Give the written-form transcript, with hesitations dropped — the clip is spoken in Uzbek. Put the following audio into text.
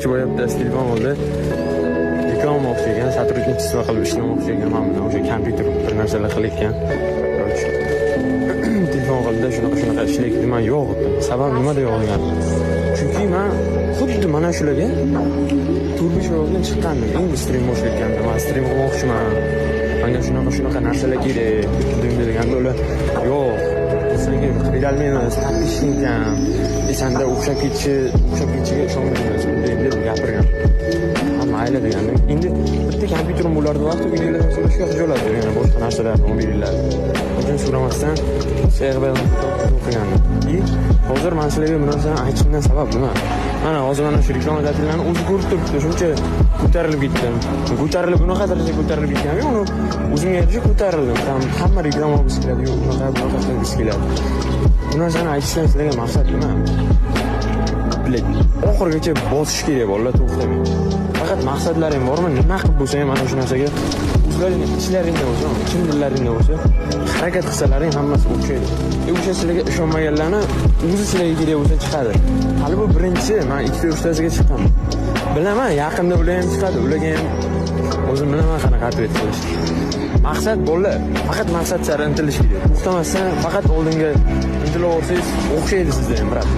boyabchi boyapti, telefon oldi. Reklama olmoqchi ekan, сотрудничество qilib ishlamoqchi ekan. Mana buni o'sha kompyuter bir narsalar qilayotgan. Telefon qildi, shunaqa ishlaydi. Men yo'q dedim. Sabab nimada yo'q degan. Chunki men xuddi mana shularga turbish chiqqandim. Endi stream boshlayotganda men stream qilmoqchiman. Menga shunaqa narsalar kerak deganda ular yo'q. Senga berolmaymiz, topishing ham. Senda o'xshab ketishiga ishonmaymiz deb gapirgan. Mayli deganda endi bitta kompyuterim bo'lardi vaqt videolardan so'rashga xijolat yana boshqa narsalarni mobillar. Undan so'ramasdan serverdan o'qigandim. Hozir men sizlarga bu narsani aytishimdan sabab nima? Mana hozir mana shu reklama dasturlarini o'zi ko'rib turibdi. Shuncha ko'tarilib ketdim. Bunaqa darajaga ko'tarilib ketganmi? Uni o'zimga yarasha ko'tarildim. Hamma reklama olgisi keladi, yo'q bunaqa qilgisi keladi. Bu narsani aytishdan sizlarga maqsad nima? Oxirigacha bosish kerak bolalar, to'xtamay. Faqat maqsadlaring bormi? Nima qilib bo'lsa ham mana shu narsaga o'zlaring ishlaringda bo'lsa, kimlarlaringda bo'lsa, harakat qilsalaring hammasi o'xshaydi. O'sha sizlarga ishonmaganlarni o'zi sizlarga kerak bo'lsa chiqadi. Hali bu birinchisi, men 2-3tasiga chiqqanman. Bilaman, yaqinda ular ham chiqadi, ularga ham o'zim bilaman qanaqa atvet qilish. Maqsad bolalar, faqat maqsad sari intilish kerak. To'xtamasdan faqat oldinga intilaversangiz o'xshaydi sizda ham, brat.